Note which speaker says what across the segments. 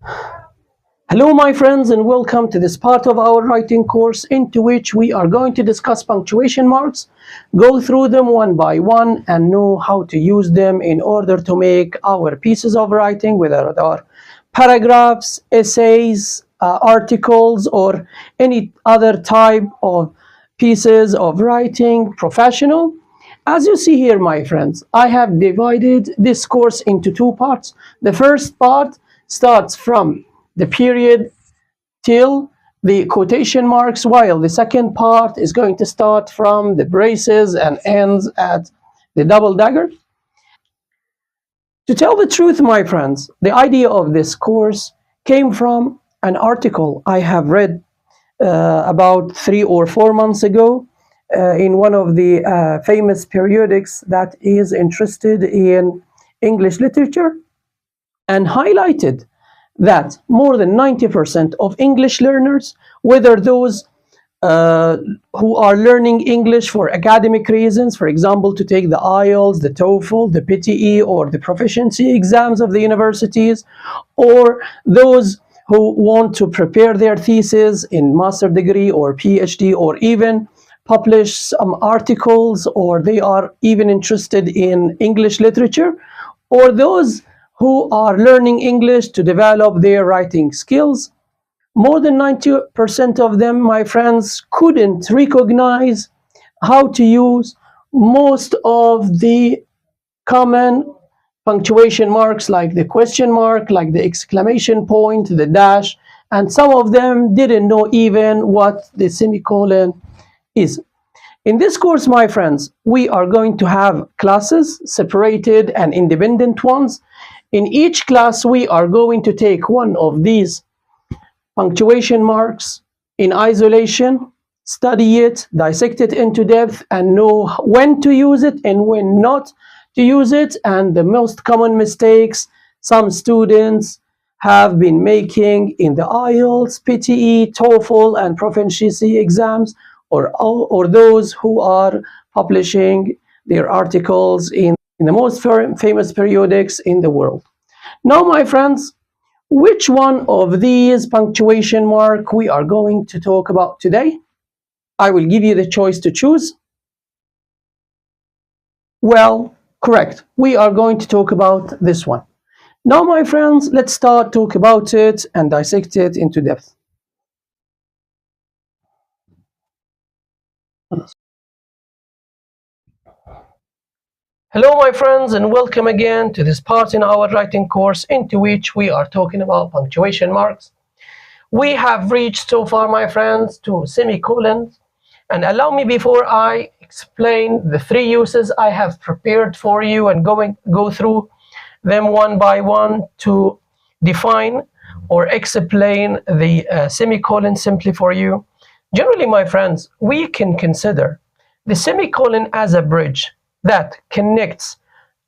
Speaker 1: Hello my friends, and welcome to this part of our writing course into which we are going to discuss punctuation marks, go through them one by one and know how to use them in order to make our pieces of writing, whether they are paragraphs, essays, articles, or any other type of pieces of writing, professional. As you see here, my friends, I have divided this course into two parts. The first part starts from the period till the quotation marks, while the second part is going to start from the braces and ends at the double dagger. To tell the truth, my friends, the idea of this course came from an article I have read about 3 or 4 months ago in one of the famous periodics that is interested in English literature, and highlighted that more than 90% of English learners, whether those who are learning English for academic reasons, for example, to take the IELTS, the TOEFL, the PTE, or the proficiency exams of the universities, or those who want to prepare their thesis in master degree or PhD, or even publish some articles, or they are even interested in English literature, or those who are learning English to develop their writing skills. More than 90% of them, my friends, couldn't recognize how to use most of the common punctuation marks, like the question mark, like the exclamation point, the dash, and some of them didn't know even what the semicolon is. In this course, my friends, we are going to have classes, separated and independent ones. In each class, we are going to take one of these punctuation marks in isolation, study it, dissect it into depth, and know when to use it and when not to use it, and the most common mistakes some students have been making in the IELTS, PTE, TOEFL, and proficiency exams, or those who are publishing their articles in the most famous periodics in the world. Now, my friends, which one of these punctuation mark we are going to talk about today? I will give you the choice to choose. Well, correct. We are going to talk about this one. Now, my friends, let's start talk about it and dissect it into depth. Hello, my friends, and welcome again to this part in our writing course into which we are talking about punctuation marks. We have reached so far, my friends, to semicolons. And allow me, before I explain the three uses I have prepared for you and go through them one by one to define or explain the semicolon simply for you. Generally, my friends, we can consider the semicolon as a bridge that connects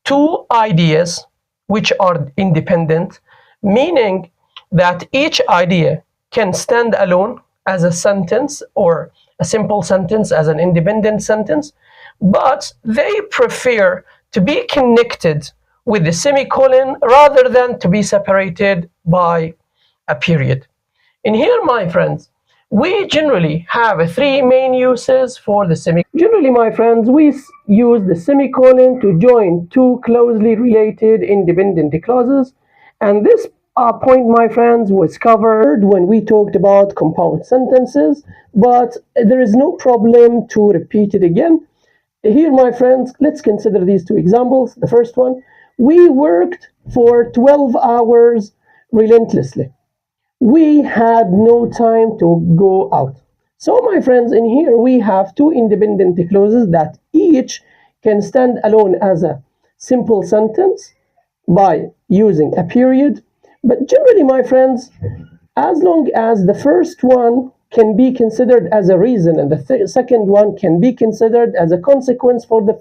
Speaker 1: two ideas which are independent, meaning that each idea can stand alone as a sentence or a simple sentence as an independent sentence, but they prefer to be connected with the semicolon rather than to be separated by a period. In here, my friends, we generally have three main uses for the semicolon. Generally, my friends, we use the semicolon to join two closely related independent clauses, and this point, my friends, was covered when we talked about compound sentences, but there is no problem to repeat it again. Here, my friends, let's consider these two examples. The first one, we worked for 12 hours relentlessly. We had no time to go out. So, my friends, in here we have two independent clauses that each can stand alone as a simple sentence by using a period. But generally, my friends, as long as the first one can be considered as a reason and the second one can be considered as a consequence for the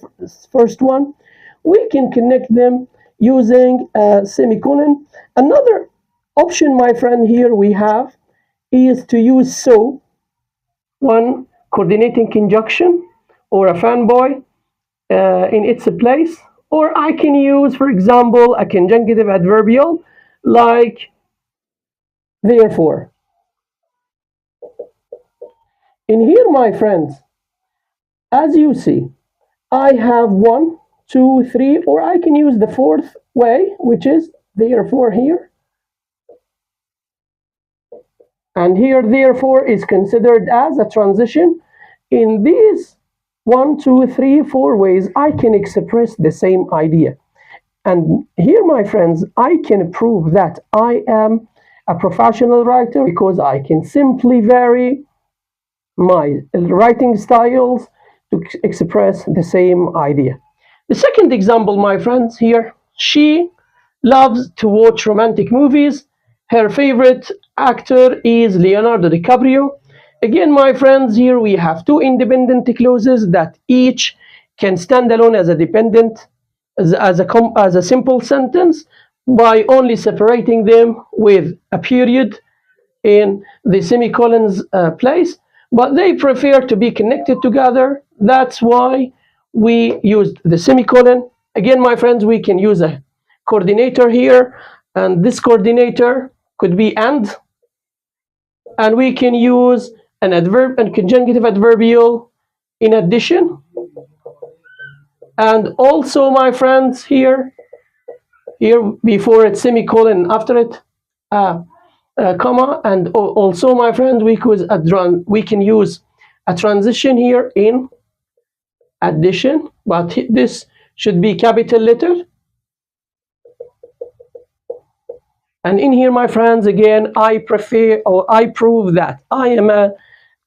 Speaker 1: first one, we can connect them using a semicolon. Another option, my friend, here we have is to use so, one coordinating conjunction or a fanboy in its place, or I can use, for example, a conjunctive adverbial like Therefore, in here, my friends, as you see, I have one, two, three, or I can use the fourth way, which is therefore here. And here, therefore, is considered as a transition. In these one, two, three, four ways, I can express the same idea. And here, my friends, I can prove that I am a professional writer because I can simply vary my writing styles to express the same idea. The second example, my friends, here, she loves to watch romantic movies. Her favorite actor is Leonardo DiCaprio. Again, my friends, here we have two independent clauses that each can stand alone as a dependent, as a simple sentence by only separating them with a period in the semicolons place, but they prefer to be connected together. That's why we used the semicolon. Again, my friends, we can use a coordinator here, and this coordinator could be and we can use an adverb and conjunctive adverbial in addition. And also, my friends, here before it semicolon, after it comma, and also, my friends, we can use a transition here in addition, but this should be capital letter. And in here, my friends, again, I prove that I am a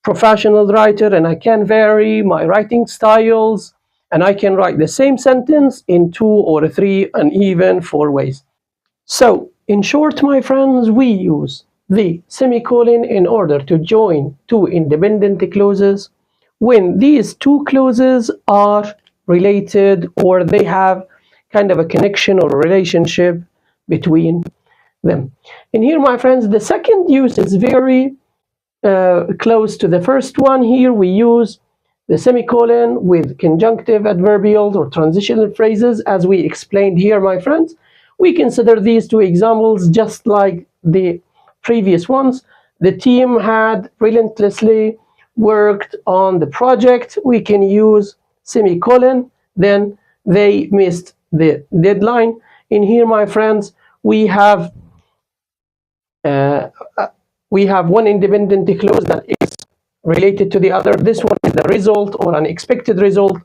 Speaker 1: professional writer and I can vary my writing styles and I can write the same sentence in two or three and even four ways. So, in short, my friends, we use the semicolon in order to join two independent clauses when these two clauses are related or they have kind of a connection or relationship between them. And here, my friends, the second use is very close to the first one. Here we use the semicolon with conjunctive adverbials or transitional phrases, as we explained here, my friends. We consider these two examples just like the previous ones. The team had relentlessly worked on the project. We can use semicolon. Then they missed the deadline. In here, my friends, we have one independent clause that is related to the other. This one is the result or an expected result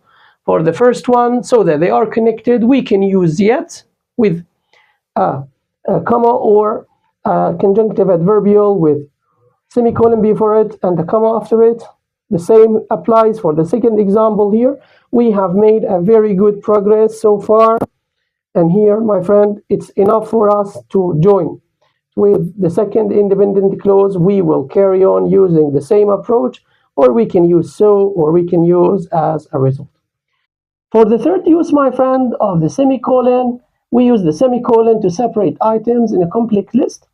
Speaker 1: for the first one, so that they are connected. We can use yet with a comma or a conjunctive adverbial with semicolon before it and a comma after it. The same applies for the second example here. We have made a very good progress so far. And here, my friend, it's enough for us to join with the second independent clause. We will carry on using the same approach, or we can use so, or we can use as a result. For the third use, my friend, of the semicolon, we use the semicolon to separate items in a complex list.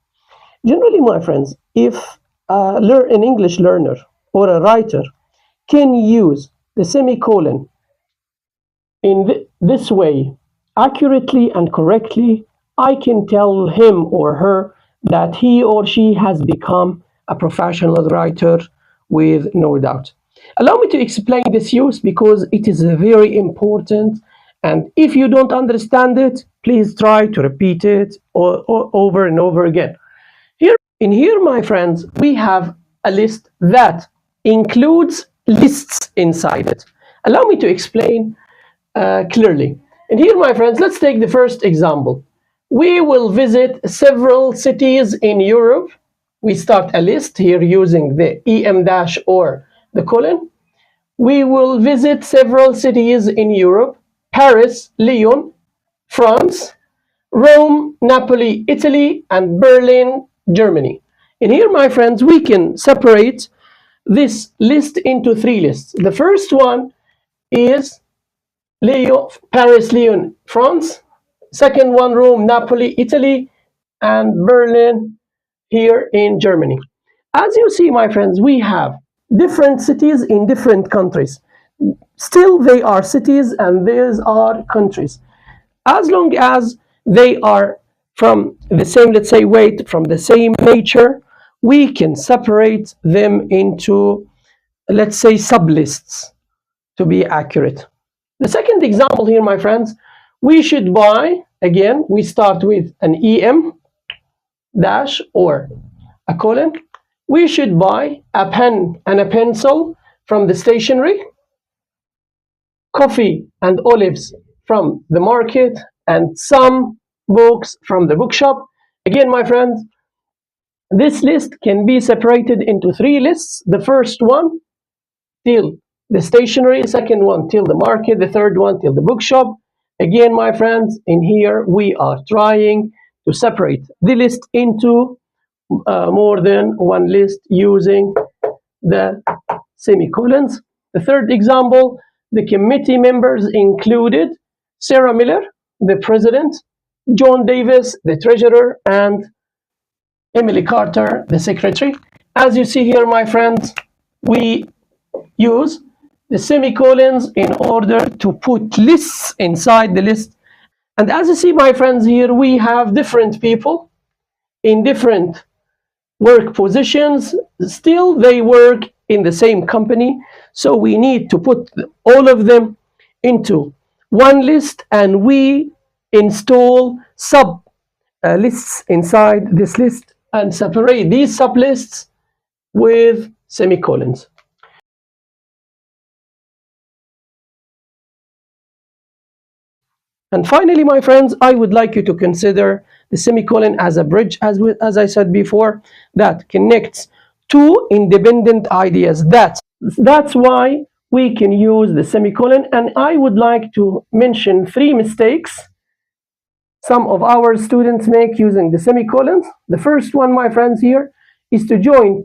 Speaker 1: Generally, my friends, if an English learner or a writer can use the semicolon in this way accurately and correctly, I can tell him or her that he or she has become a professional writer with no doubt. Allow me to explain this use because it is very important, and if you don't understand it, please try to repeat it over and over again. In here, my friends, we have a list that includes lists inside it. Allow me to explain clearly. And here, my friends, let's take the first example. We will visit several cities in Europe. We start a list here using the EM dash or the colon. We will visit several cities in Europe: Paris, Lyon, France, Rome, Napoli, Italy, and Berlin, Germany. And here, my friends, we can separate this list into three lists. The first one is Lyon, Paris, Lyon, France. Second one, Rome, Napoli, Italy, and Berlin here in Germany. As you see, my friends, we have different cities in different countries. Still, they are cities and these are countries. As long as they are from the same, let's say, weight, from the same nature, we can separate them into, let's say, sublists to be accurate. The second example here, my friends, we should buy, again, we start with an EM dash or a colon. We should buy a pen and a pencil from the stationery, coffee and olives from the market, and some books from the bookshop. Again, my friends, this list can be separated into three lists. The first one till the stationery, second one till the market, the third one till the bookshop. Again, my friends, in here we are trying to separate the list into more than one list using the semicolons. The third example, the committee members included Sarah Miller, the president, John Davis, the treasurer, and Emily Carter, the secretary. As you see here, my friends, we use the semicolons in order to put lists inside the list. And as you see, my friends, here we have different people in different work positions. Still, they work in the same company. So we need to put all of them into one list, and we install sub lists inside this list and separate these sub lists with semicolons. And finally, my friends, I would like you to consider the semicolon as a bridge, as I said before, that connects two independent ideas. That's why we can use the semicolon. And I would like to mention three mistakes some of our students make using the semicolons. The first one, my friends, here is to join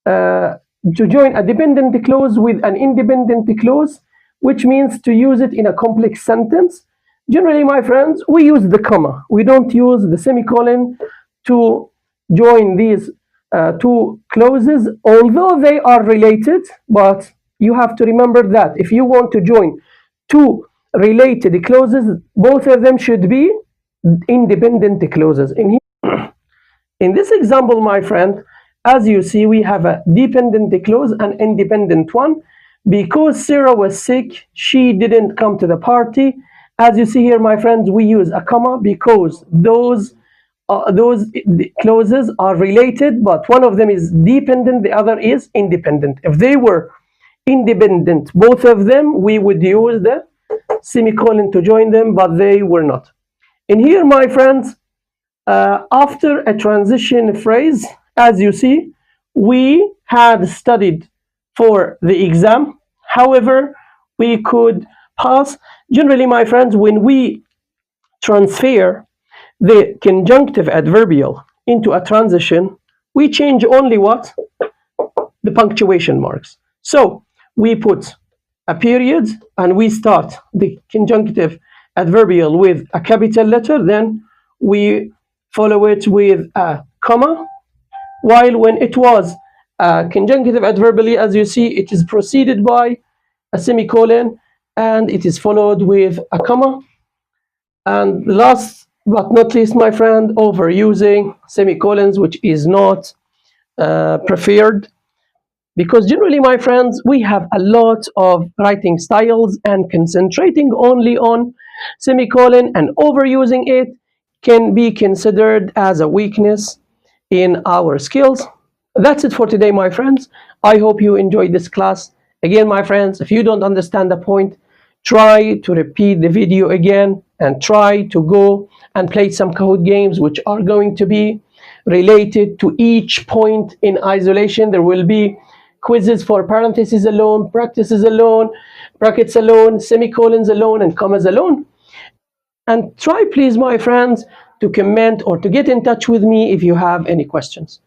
Speaker 1: a dependent clause with an independent clause, which means to use it in a complex sentence. Generally, my friends, we use the comma. We don't use the semicolon to join these two clauses, although they are related. But you have to remember that if you want to join two related clauses, both of them should be independent clauses. In this example, my friend, as you see, we have a dependent clause and independent one. Because Sarah was sick, she didn't come to the party. As you see here, my friends, we use a comma because those clauses are related, but one of them is dependent, the other is independent. If they were independent, both of them, we would use the semicolon to join them, but they were not. In here, my friends, after a transition phrase, as you see, we had studied for the exam. However, we could pass. Generally, my friends, when we transfer the conjunctive adverbial into a transition, we change only what? The punctuation marks. So we put a period and we start the conjunctive adverbial with a capital letter, then we follow it with a comma, while when it was conjunctive adverbial, as you see, it is preceded by a semicolon and it is followed with a comma. And last but not least, my friend, overusing semicolons, which is not preferred, because generally, my friends, we have a lot of writing styles, and concentrating only on semicolon and overusing it can be considered as a weakness in our skills. That's it for today, my friends. I hope you enjoyed this class. Again, my friends, if you don't understand the point, try to repeat the video again and try to go and play some Kahoot games, which are going to be related to each point in isolation. There will be quizzes for parentheses alone, practices alone, brackets alone, semicolons alone, and commas alone. And try, please, my friends, to comment or to get in touch with me if you have any questions.